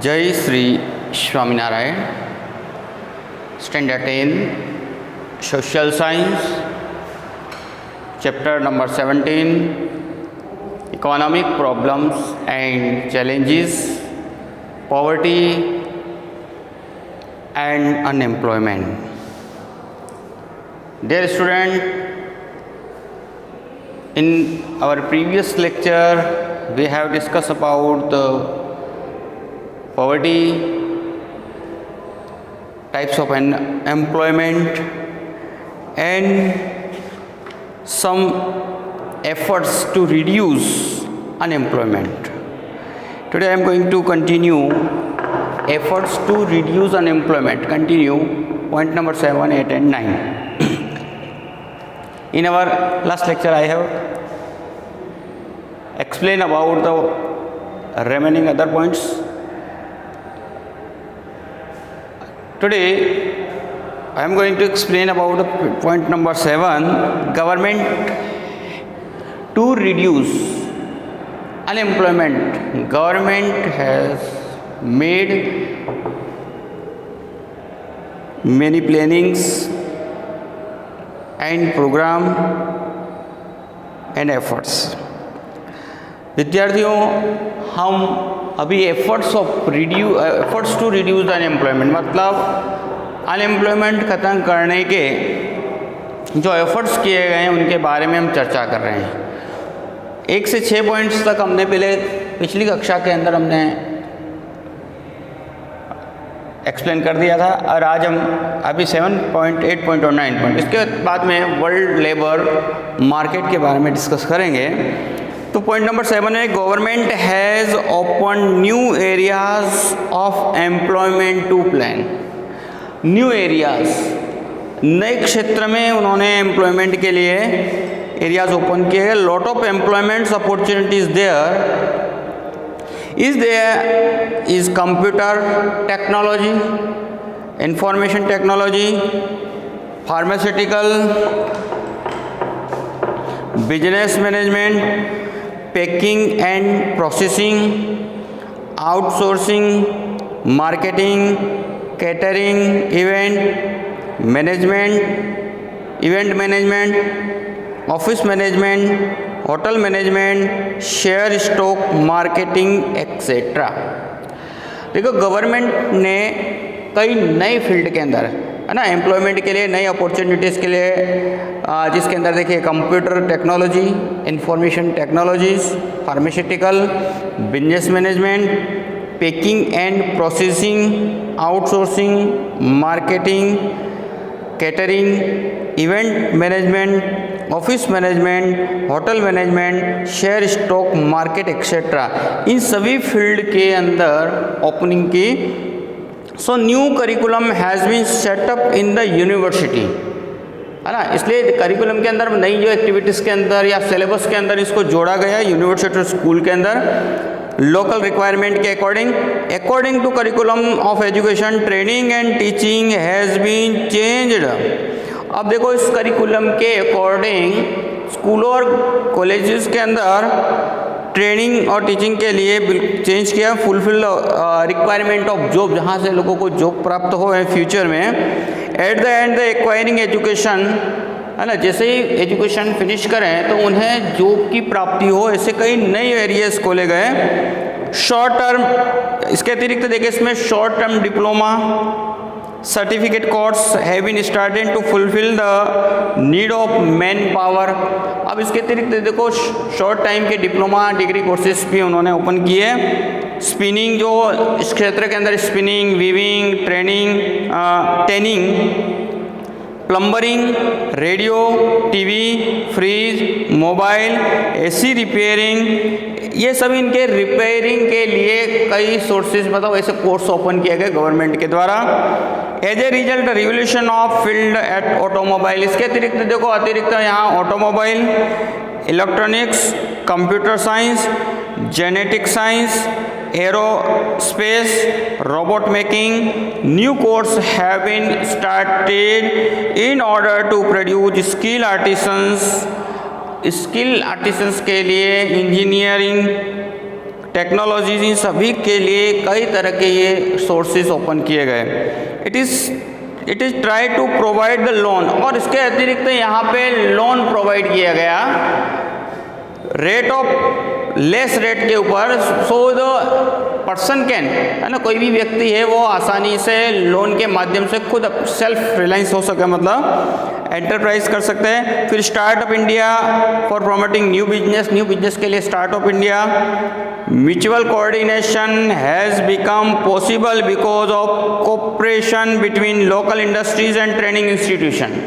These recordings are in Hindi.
जय Shri Swaminarayan. Standard 10 social science, chapter number 17, economic problems and challenges, poverty and unemployment. Dear student, in our previous lecture we have discussed about the poverty, types of employment and some efforts to reduce unemployment. Today I am going to continue efforts to reduce unemployment. Continue point number 7, 8 and 9. In our last lecture I have explained about the remaining other points. Today I am going to explain about the point number 7, government to reduce unemployment. Government has made many plannings and program and efforts. विद्यार्थियों, हम अभी efforts to reduce the unemployment, मतलब अनएम्प्लॉयमेंट ख़त्म करने के जो एफर्ट्स किए गए हैं उनके बारे में हम चर्चा कर रहे हैं। 1 से 6 पॉइंट्स तक हमने पिछली कक्षा के अंदर हमने एक्सप्लेन कर दिया था और आज हम अभी 7 पॉइंट, 8 पॉइंट और 9 पॉइंट, इसके बाद में वर्ल्ड लेबर मार्केट के बारे में डिस्कस करेंगे। तो पॉइंट नंबर 7 है, government has open new areas of employment to plan. New areas, नए क्षेत्र में उन्होंने एम्प्लॉयमेंट के लिए एरियाज ओपन किए हैं। Lot of employments opportunities there is computer technology, information technology, pharmaceutical, business management, packing and processing, outsourcing, marketing, catering, event management, office management, hotel management, share stock marketing etcetera. देखो, गवर्नमेंट ने कई नए फील्ड के अंदर, है ना, एम्प्लॉयमेंट के लिए नई अपॉर्चुनिटीज़ के लिए, जिसके अंदर देखिए computer technology, information technologies, pharmaceutical, business management, packing and processing, outsourcing, marketing, catering, event management, office management, hotel management, share stock market etcetera, इन सभी फील्ड के अंदर ओपनिंग की। So new curriculum has been set up in the university, है ना, इसलिए करिकुलम के अंदर नई जो एक्टिविटीज़ के अंदर या सिलेबस के अंदर इसको जोड़ा गया यूनिवर्सिटी स्कूल के अंदर, लोकल रिक्वायरमेंट के according to curriculum of education, training and teaching has been changed. अब देखो, इस करिकुलम के अकॉर्डिंग स्कूलों और कॉलेजेस के अंदर ट्रेनिंग और टीचिंग के लिए चेंज किया, फुलफिल रिक्वायरमेंट ऑफ जॉब, जहाँ से लोगों को जॉब प्राप्त हो फ्यूचर में। At the end the acquiring education, है ना, जैसे ही एजुकेशन फिनिश करें तो उन्हें जॉब की प्राप्ति हो, ऐसे कई नए एरियाज खोले गए। शॉर्ट टर्म, इसके अतिरिक्त देखिए इसमें short term diploma, certificate course have been started to fulfil the need of man power. अब इसके अतिरिक्त देखो शॉर्ट टाइम के डिप्लोमा डिग्री कोर्सेज भी उन्होंने ओपन किए। स्पिनिंग, जो इस क्षेत्र के अंदर spinning, weaving, tanning, plumbing, radio, TV, fridge, mobile, AC repairing, ये सब इनके रिपेयरिंग के लिए कई सोर्सेज, मतलब ऐसे कोर्स ओपन किए गए गवर्नमेंट के द्वारा। As a result revolution of field at automobile, इसके अतिरिक्त यहाँ automobile, electronics, computer science, genetic science, aerospace, robot making, new courses have been started in order to produce skilled artisans के लिए इंजीनियरिंग, टेक्नोलॉजीज, इन सभी के लिए कई तरह के ये सोर्सेज ओपन किए गए। It is try to provide the loan, और इसके अतिरिक्त यहाँ पे लोन प्रोवाइड किया गया रेट ऑफ लेस रेट के ऊपर, सो द पर्सन कैन, है ना, कोई भी व्यक्ति है वो आसानी से लोन के माध्यम से खुद सेल्फ रिलायंस हो सके, मतलब एंटरप्राइज कर सकते हैं। फिर startup India for promoting new business के लिए startup India. Mutual coordination has become possible because of cooperation between local industries and training institution.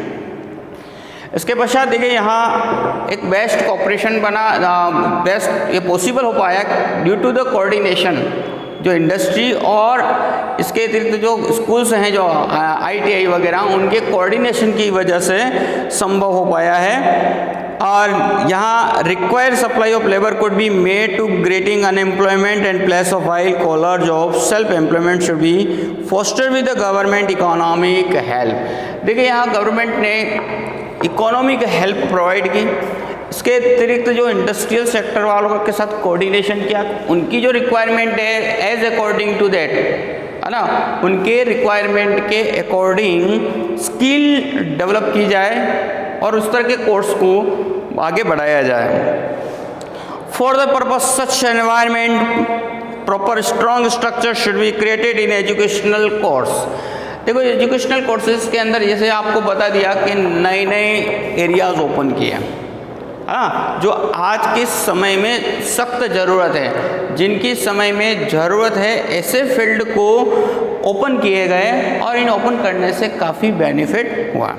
इसके पश्चात देखिए यहाँ एक बेस्ट कोऑपरेशन बना, बेस्ट ये पॉसिबल हो पाया ड्यू टू द कोऑर्डिनेशन, जो इंडस्ट्री और इसके अतिरिक्त जो स्कूल्स हैं, जो ITI वगैरह, उनके कोऑर्डिनेशन की वजह से संभव हो पाया है। और यहाँ required supply of labour could be made to grating unemployment and place of while collar job self employment should be foster with the government economic help. देखिए यहाँ गवर्नमेंट ने इकोनॉमिक हेल्प प्रोवाइड की, इसके अतिरिक्त जो इंडस्ट्रियल सेक्टर वालों के साथ कोऑर्डिनेशन किया, उनकी जो रिक्वायरमेंट है एज अकॉर्डिंग टू दैट, है ना, उनके रिक्वायरमेंट के अकॉर्डिंग स्किल डेवलप की जाए और उस तरह के कोर्स को आगे बढ़ाया जाए। For the purpose such environment proper strong structure should be created in educational course. देखो एजुकेशनल कोर्सेज के अंदर जैसे आपको बता दिया कि नए नए एरियाज ओपन किए, हाँ, जो आज के समय में सख्त ज़रूरत है, जिनकी समय में ज़रूरत है, ऐसे फील्ड को ओपन किए गए और इन ओपन करने से काफ़ी बेनिफिट हुआ।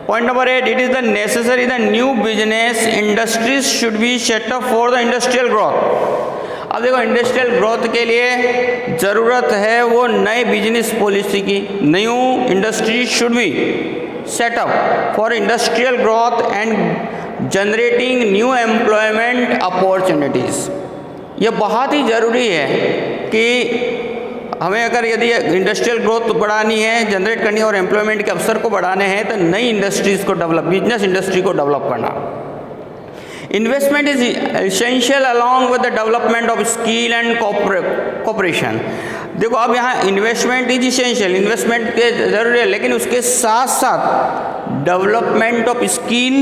Point number 8, it is the necessary the new business industries should be set up for the industrial growth. अब देखो इंडस्ट्रियल ग्रोथ के लिए ज़रूरत है वो नए बिजनेस पॉलिसी की। New industry should be set up for industrial growth and generating new employment opportunities. ये बहुत ही ज़रूरी है कि हमें अगर यदि इंडस्ट्रियल ग्रोथ बढ़ानी है, जनरेट करनी है और एम्प्लॉयमेंट के अवसर को बढ़ाने हैं, तो नई इंडस्ट्रीज़ को डेवलप, बिजनेस इंडस्ट्री को डेवलप करना। Investment is essential along with the development of skill and cooperation। देखो अब यहाँ इन्वेस्टमेंट इज इसेंशियल, इन्वेस्टमेंट के जरूरी है, लेकिन उसके साथ साथ development of skill,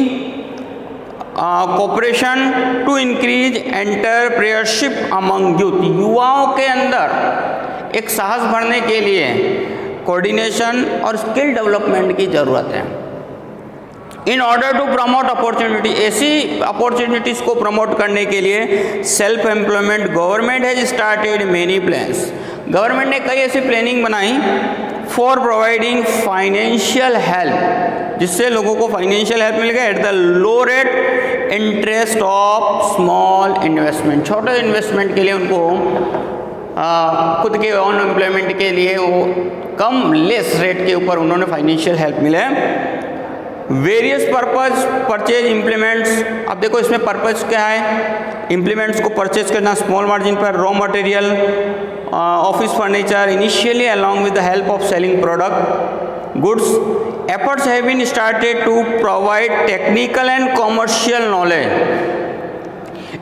cooperation to increase entrepreneurship among youth. युवाओं के अंदर एक साहस भरने के लिए कोऑर्डिनेशन और स्किल डेवलपमेंट की ज़रूरत है। In order to promote opportunity, ऐसी अपॉर्चुनिटीज़ को प्रमोट करने के लिए self employment government has started many plans. Government ने कई ऐसी प्लानिंग बनाई फॉर प्रोवाइडिंग फाइनेंशियल हेल्प, जिससे लोगों को फाइनेंशियल हेल्प मिल गया at the low rate interest of small investment. छोटे इन्वेस्टमेंट के लिए उनको खुद के ऑन एम्प्लॉयमेंट के लिए वो कम लेस रेट के ऊपर उन्होंने फाइनेंशियल हेल्प मिले। Various purpose purchase implements. अब देखो इसमें पर्पज क्या है, इम्प्लीमेंट्स को परचेज करना स्मॉल मार्जिन पर, raw material, office furniture, initially along with the help of selling product goods. Efforts have been started to provide technical and commercial knowledge.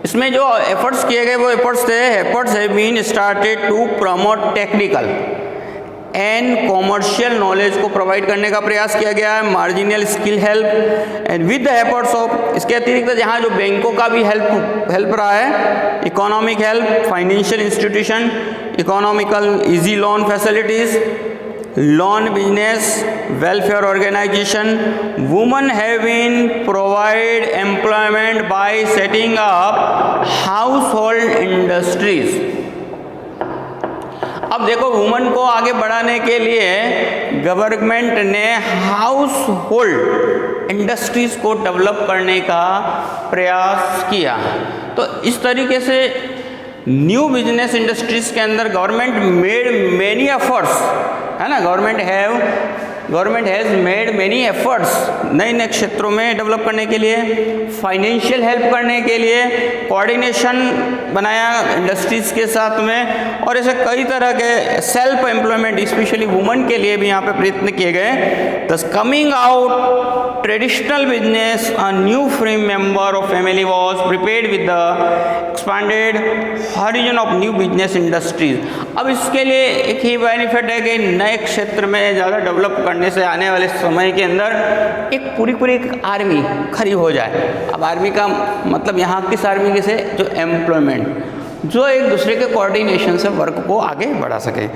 इसमें जो एफर्ट्स किए गए वो एफर्ट्स थे, efforts have been started to promote technical and commercial knowledge को प्रोवाइड करने का प्रयास किया गया है। Marginal skill help and with the efforts of, इसके अतिरिक्त यहाँ जो बैंकों का भी हेल्प रहा है, economic help, financial institution, economical easy loan facilities, loan business welfare organisation. Women have been provide employment by setting up household industries. अब देखो वुमेन को आगे बढ़ाने के लिए गवर्नमेंट ने हाउस होल्ड इंडस्ट्रीज को डेवलप करने का प्रयास किया। तो इस तरीके से न्यू बिजनेस इंडस्ट्रीज के अंदर गवर्नमेंट मेड मेनी एफर्ट्स, है ना, government have government has made many efforts नए नए क्षेत्रों में डेवलप करने के लिए, फाइनेंशियल हेल्प करने के लिए, कोऑर्डिनेशन बनाया इंडस्ट्रीज़ के साथ में, और ऐसे कई तरह के सेल्फ एम्प्लॉयमेंट स्पेशली वुमेन के लिए भी यहाँ पे प्रयत्न किए गए। दस coming out traditional business, a new free member of family was prepared with the expanded horizon of new business industries. अब इसके लिए एक ही बेनिफिट है कि नए क्षेत्र में ज़्यादा डेवलप करने से आने वाले समय के अंदर एक पूरी आर्मी खड़ी हो जाए। अब आर्मी का मतलब यहाँ किस आर्मी के से, जो एम्प्लॉयमेंट, जो एक दूसरे के कोऑर्डिनेशन से वर्क को आगे बढ़ा सके।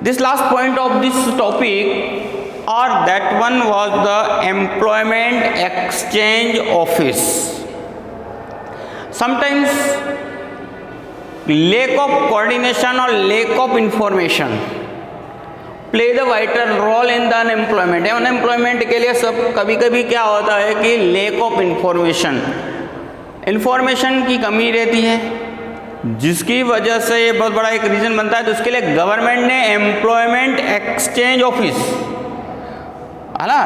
This last point of this topic और that one was the employment exchange office. Sometimes lack of coordination और lack of information play the vital role in the unemployment। Unemployment के लिए सब कभी कभी क्या होता है कि lack of information की कमी रहती है, जिसकी वजह से ये बहुत बड़ा एक रीज़न बनता है। तो उसके लिए गवर्नमेंट ने एम्प्लॉयमेंट एक्सचेंज ऑफिस, है ना।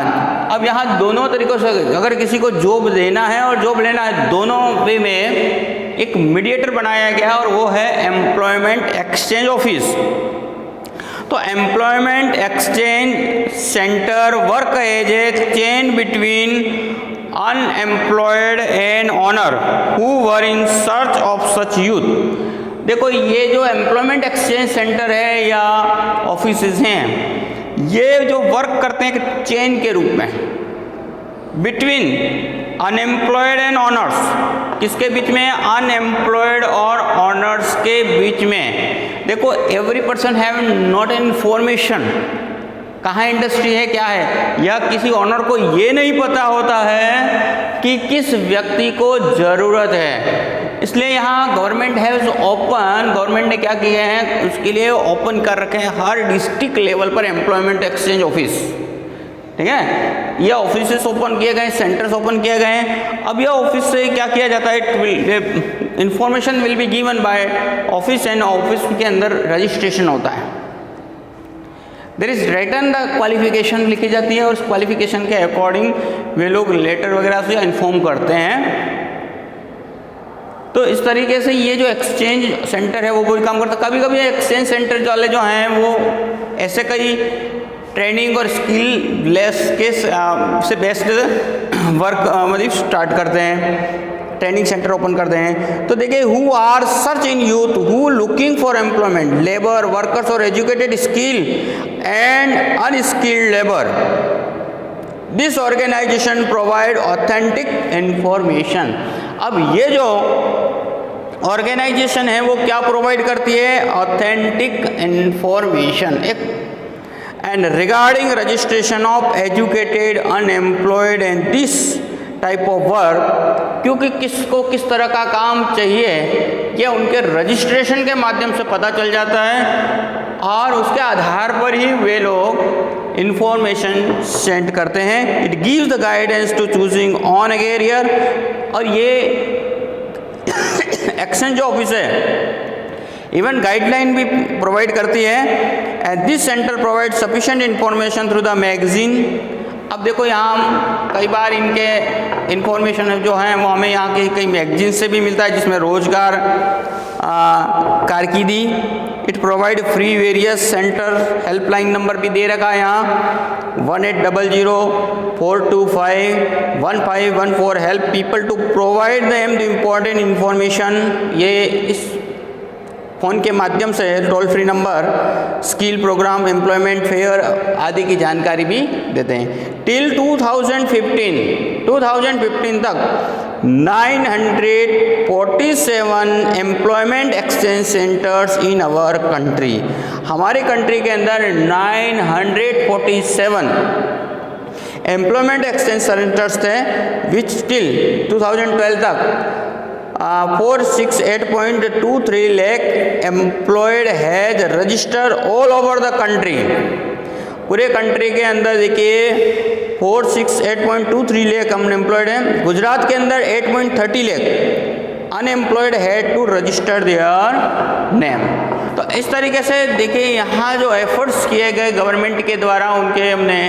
अब यहाँ दोनों तरीक़ों से अगर किसी को जॉब देना है और जॉब लेना है, दोनों वे में एक मीडिएटर बनाया गया और वो है एम्प्लॉयमेंट एक्सचेंज ऑफिस। तो employment exchange centre work as a chain between unemployed and owner who were in search of such youth. देखो ये जो एम्प्लॉयमेंट एक्सचेंज सेंटर है या ऑफिसेज हैं, ये जो वर्क करते हैं एक चेन के रूप में बिटवीन अनएम्प्लॉयड एंड ऑनर्स। किसके बीच में? अनएम्प्लॉयड और ऑनर्स के बीच में। देखो every person have not information कहाँ इंडस्ट्री है, क्या है, या किसी ऑनर को ये नहीं पता होता है कि किस व्यक्ति को ज़रूरत है। इसलिए यहाँ गवर्नमेंट ने क्या किया है, उसके लिए ओपन कर रखे हैं हर डिस्ट्रिक्ट लेवल पर एम्प्लॉयमेंट एक्सचेंज ऑफिस। ठीक है, ये ऑफिसेस ओपन किए गए, सेंटर्स ओपन किए गए हैं। अब यह ऑफिस से क्या किया जाता है, information will be given by office and office के अंदर रजिस्ट्रेशन होता है। There is written the qualification लिखी जाती है और उस क्वालिफिकेशन के अकॉर्डिंग वे लोग लेटर वगैरह से इन्फॉर्म करते हैं। तो इस तरीके से ये जो एक्सचेंज सेंटर है वो कोई काम करता है। कभी कभी एक्सचेंज सेंटर वाले जो हैं वो ऐसे कई ट्रेनिंग और स्किल लेस के से बेस्ड वर्क मतलब स्टार्ट करते हैं, ट्रेनिंग सेंटर ओपन करते हैं। तो देखिए, who are search in youth who looking for employment, labour workers और educated skill and unskilled labour. This organisation provide authentic information. अब ये जो ऑर्गेनाइजेशन है वो क्या प्रोवाइड करती है? Authentic information and regarding registration of educated unemployed and this type of work. क्योंकि किसको किस तरह का काम चाहिए यह उनके रजिस्ट्रेशन के माध्यम से पता चल जाता है और उसके आधार पर ही वे लोग इंफॉर्मेशन सेंड करते हैं। It gives the guidance to choosing on a career. और ये एक्सचेंज ऑफिस है इवन गाइडलाइन भी प्रोवाइड करती है। And this centre provide sufficient information through the magazine. अब देखो यहाँ हम कई बार इनके इंफॉर्मेशन जो हैं वो हमें यहाँ के कई मैगजीन से भी मिलता है, जिसमें रोजगार कारकिर्दी। It provide free various centre helpline number भी दे रखा है यहाँ 1800-425-1514 help people to provide them the important information. ये इस फ़ोन के माध्यम से toll free number, skill programme, employment fair आदि की जानकारी भी देते हैं। टिल 2015 तक 947 employment exchange centres in our country. हमारे कंट्री के अंदर 947 एम्प्लॉयमेंट एक्सचेंज सेंटर्स थे, विच टिल 2012 तक 468.23 lakh employed has register all over the country. पूरे कंट्री के अंदर देखिए 468.23 लाख अनएम्प्लॉयड हैं। गुजरात के अंदर 8.30 lakh unemployed had to register their name. तो इस तरीके से देखिए यहाँ जो एफर्ट्स किए गए गवर्नमेंट के द्वारा उनके हमने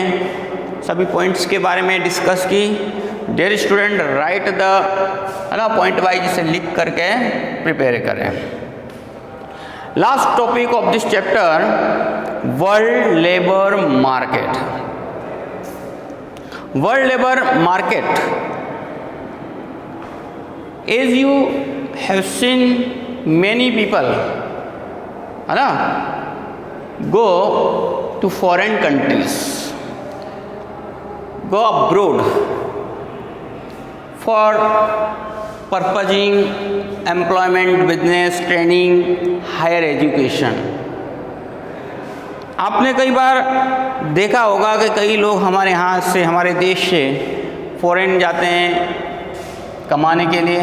सभी पॉइंट्स के बारे में डिस्कस की। डियर स्टूडेंट राइट द है ना पॉइंट वाइज इसे लिख करके प्रिपेयर करें। Last topic of this chapter world labour market. World labour market, as you have seen many people है ना go to foreign countries, go abroad for purposing employment, business, training, higher education। आपने कई बार देखा होगा कि कई लोग हमारे यहाँ से, हमारे देश से फॉरेन जाते हैं कमाने के लिए,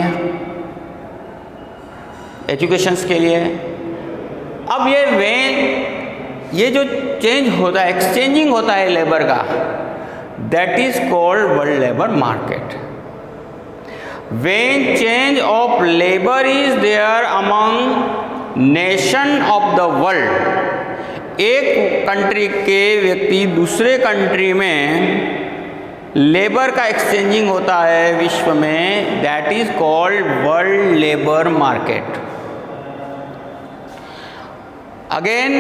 एजुकेशंस के लिए। अब ये जो चेंज होता है, एक्सचेंजिंग होता है लेबर का, that is called world labour market. When change of labour is there among nation of the world, एक कंट्री के व्यक्ति दूसरे कंट्री में लेबर का एक्सचेंजिंग होता है विश्व में, that is called world labour market. Again,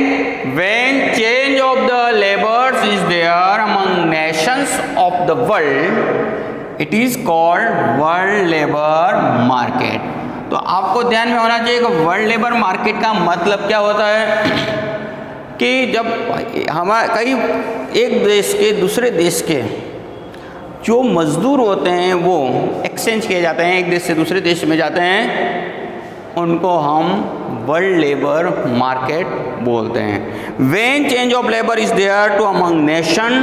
when change of the labors is there among nations of the world, it is called world labor market। तो आपको ध्यान में होना चाहिए कि वर्ल्ड लेबर मार्केट का मतलब क्या होता है कि जब कई एक देश के दूसरे देश के जो मजदूर होते हैं वो एक्सचेंज किए जाते हैं, एक देश से दूसरे देश में जाते हैं, उनको हम वर्ल्ड लेबर मार्केट बोलते हैं। When change of labour is there to among nation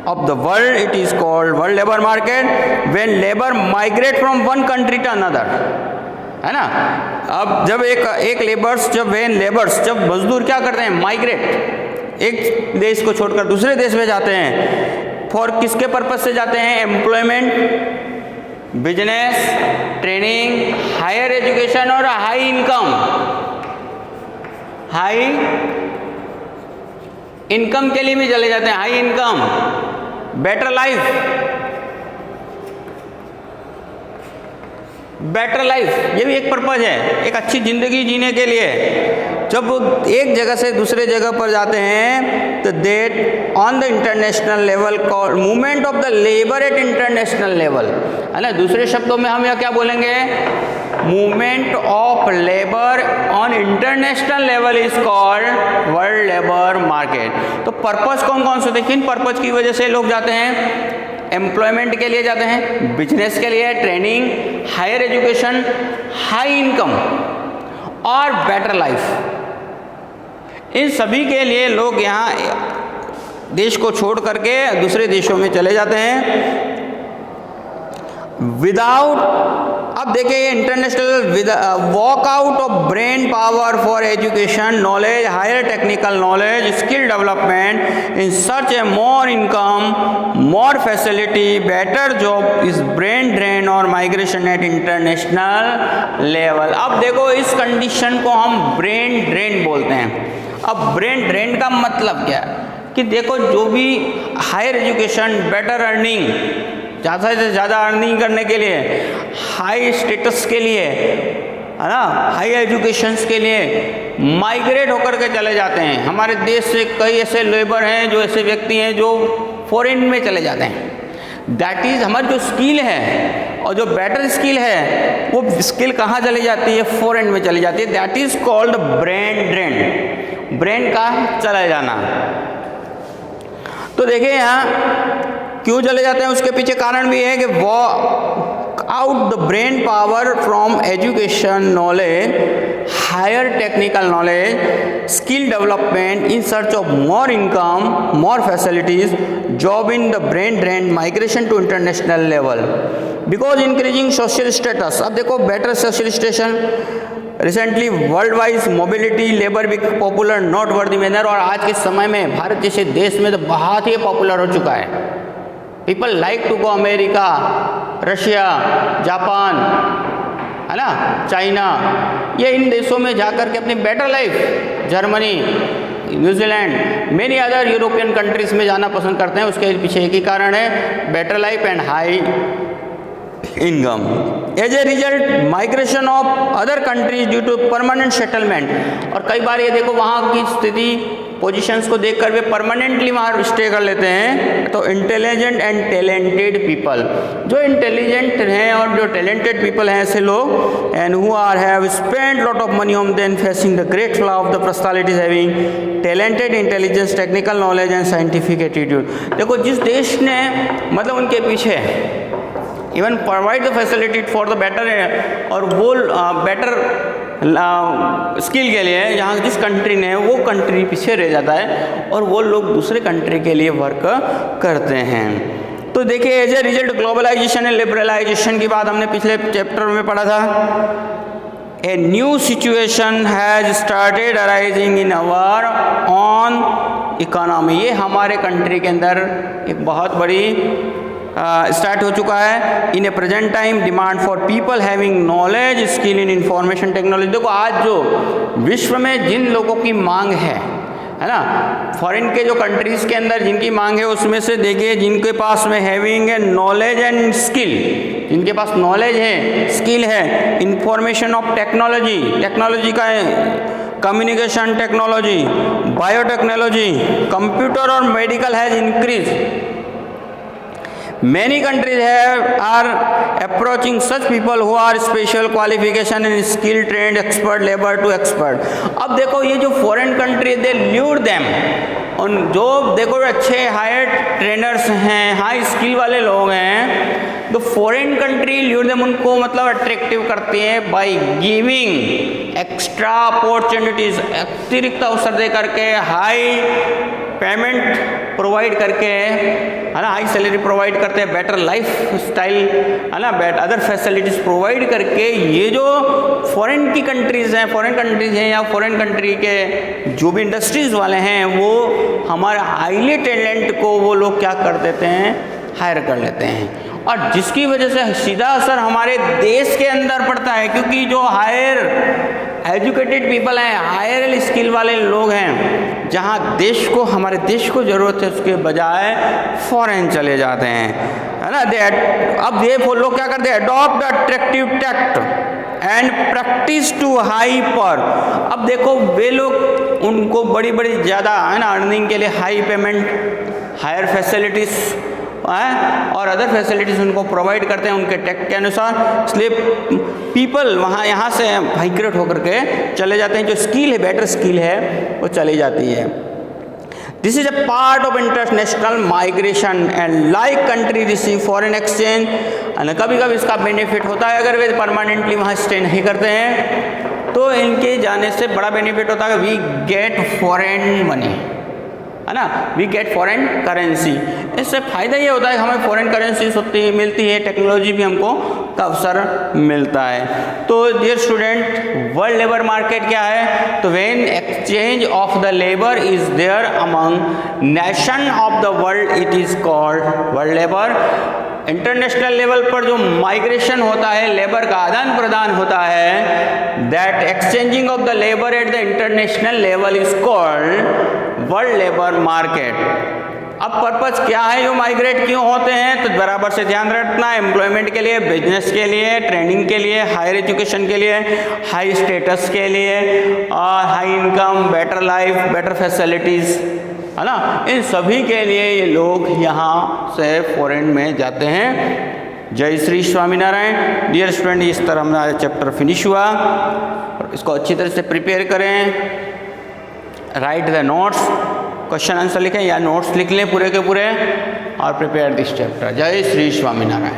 of the world, it is called world labour market. When labour migrate from one country to another, है ना। अब जब एक लेबर्स, जब मजदूर क्या करते हैं, माइग्रेट, एक देश को छोड़कर दूसरे देश में जाते हैं, फॉर किसके पर्पज से जाते हैं, employment, business, training, higher education और हाई इनकम के लिए भी चले जाते हैं। हाई इनकम, बेटर लाइफ, ये भी एक पर्पज है, एक अच्छी जिंदगी जीने के लिए। जब वो एक जगह से दूसरे जगह पर जाते हैं तो that on the international level called movement of the labour at international level, है ना। दूसरे शब्दों में हम यह क्या बोलेंगे, movement of labour on international level is called world labour market. तो पर्पज कौन कौन से थे, किन पर्पज की वजह से लोग जाते हैं, एम्प्लॉयमेंट के लिए जाते हैं, बिजनेस के लिए, training, higher education, high income और बेटर लाइफ। इन सभी के लिए लोग यहाँ देश को छोड़ करके दूसरे देशों में चले जाते हैं विदाउट। अब देखिए ये international walk out of brain power for education, knowledge, higher technical knowledge, skill development in search a more income, more facility, better job is brain drain और माइग्रेशन एट इंटरनेशनल लेवल। अब देखो इस कंडीशन को हम ब्रेन ड्रेन बोलते हैं। अब ब्रेन ड्रेन का मतलब क्या है कि देखो जो भी हायर एजुकेशन, बेटर अर्निंग, ज़्यादा से ज़्यादा अर्निंग करने के लिए, हाई स्टेटस के लिए, है ना, हाई एजुकेशंस के लिए माइग्रेट होकर के चले जाते हैं। हमारे देश से कई ऐसे लेबर हैं, जो ऐसे व्यक्ति हैं जो फॉरेन में चले जाते हैं। दैट इज़ हमारी जो स्किल है और जो बेटर स्किल है वो स्किल कहाँ चली जाती है, फॉरेन में चली जाती है। That is called brain drain, brain का चला जाना। तो देखिए यहाँ क्यों चले जाते हैं, उसके पीछे कारण भी है कि walk out the brain power from education, knowledge, higher technical knowledge, skill development in search of more income, more facilities, job in the brain drain, migration to international level because increasing social status. अब देखो better social station, recently world wise mobility, labour भी पॉपुलर नॉट वर्दी मैनर। और आज के समय में भारत जैसे देश में तो बहुत ही पॉपुलर हो चुका है। People like to go America, Russia, Japan, है है ना, चाइना, ये इन देशों में जाकर के अपनी better life, Germany, New Zealand, many other European countries में जाना पसंद करते हैं। उसके पीछे एक ही कारण है, better life and high income. As a result migration of other countries due to permanent settlement, और कई बार ये देखो वहाँ की स्थिति पोजीशंस को देखकर वे परमानेंटली वहाँ स्टे कर लेते हैं। तो इंटेलिजेंट एंड टैलेंटेड पीपल, जो इंटेलिजेंट हैं और जो टैलेंटेड पीपल हैं ऐसे लोग, and who are have spend lot of money on then facing the great flaw of the personalities having talented intelligence, technical knowledge and scientific attitude. देखो जिस देश ने मतलब उनके पीछे even provide the facility for the better, और वो बेटर स्किल के लिए जहाँ जिस कंट्री ने, वो कंट्री पीछे रह जाता है और वो लोग दूसरे कंट्री के लिए वर्क करते हैं। तो देखिए as a result globalisation and liberalisation की बात हमने पिछले चैप्टर में पढ़ा था। A new situation has started arising in our own economy, ये हमारे कंट्री के अंदर एक बहुत बड़ी स्टार्ट हो चुका है। In a present time demand for people having knowledge skill in information technology. देखो आज जो विश्व में जिन लोगों की मांग है ना, फॉरेन के जो कंट्रीज़ के अंदर जिनकी मांग है उसमें से देखिए जिनके पास में having a knowledge and skill, जिनके पास नॉलेज है, स्किल है, इंफॉर्मेशन ऑफ टेक्नोलॉजी, टेक्नोलॉजी का कम्युनिकेशन टेक्नोलॉजी, बायोटेक्नोलॉजी, कंप्यूटर और medical has increase. Many countries are approaching such people who are special qualification and skill trained expert labor to expert। अब देखो ये जो फॉरेन कंट्री दे ल्यूर देम, उन जो देखो अच्छे हायर ट्रेनर्स हैं, हाई स्किल वाले लोग हैं, तो फॉरेन कंट्री ल्यूर देम, उनको मतलब अट्रैक्टिव करती है बाय गिविंग एक्स्ट्रा अपॉर्चुनिटीज, अतिरिक्त अवसर दे करके, हाई पेमेंट प्रोवाइड करके, है ना, हाई सैलरी प्रोवाइड करते हैं, बेटर लाइफ स्टाइल, है ना, अदर फैसिलिटीज़ प्रोवाइड करके ये जो फॉरेन की कंट्रीज़ हैं, फॉरेन कंट्रीज़ हैं या फॉरेन कंट्री के जो भी इंडस्ट्रीज़ वाले हैं, वो हमारे हाईली टैलेंट को वो लोग क्या कर देते हैं, हायर कर लेते हैं, और जिसकी वजह से सीधा असर हमारे देश के अंदर पड़ता है, क्योंकि जो हायर एजुकेटेड पीपल हैं, हायर स्किल वाले लोग हैं, जहाँ देश को, हमारे देश को ज़रूरत है, उसके बजाय फॉरेन चले जाते हैं, है ना। अब ये लोग क्या करते हैं, adopt attractive tact and practice to high पर। अब देखो वे लोग, उनको बड़ी बड़ी ज़्यादा, है ना, अर्निंग के लिए हाई पेमेंट, हायर फैसिलिटीज़ और अदर फैसिलिटीज़ उनको प्रोवाइड करते हैं उनके टेक के अनुसार, इसलिए पीपल वहाँ यहाँ से माइग्रेट होकर के चले जाते हैं, जो स्किल है, बेटर स्किल है, वो चली जाती है। This is a part of international migration and like country receive foreign exchange, कभी कभी इसका बेनिफिट होता है अगर वे परमानेंटली वहाँ स्टे नहीं करते हैं, तो इनके जाने से बड़ा बेनिफिट होता है, वी गेट फॉरेन मनी, है ना, वी गेट फॉरेन करेंसी। इससे फ़ायदा ये होता है कि हमें फॉरेन करेंसी मिलती है, टेक्नोलॉजी भी हमको का अवसर मिलता है। तो dear student, world labour market क्या है, तो when exchange of the labour is there among nation of the world, it is called world labour. International level पर जो माइग्रेशन होता है, लेबर का आदान प्रदान होता है, that exchanging of the labour at the international level is called world labour market. अब पर्पज़ क्या है, जो माइग्रेट क्यों होते हैं, तो बराबर से ध्यान रखना, एम्प्लॉयमेंट के लिए, बिजनेस के लिए, ट्रेनिंग के लिए, हायर एजुकेशन के लिए, हाई स्टेटस के लिए, और high income, better life, better facilities, है ना, इन सभी के लिए ये लोग यहाँ से फॉरेन में जाते हैं। जय श्री स्वामीनारायण। डियर स्टूडेंट, इस तरह हमारा चैप्टर फिनिश हुआ, और इसको अच्छी तरह से प्रिपेयर करें, right the notes, question answer लिखें या नोट्स लिख लें पूरे के पूरे, और प्रिपेयर दिस चैप्टर। जय श्री स्वामीनारायण।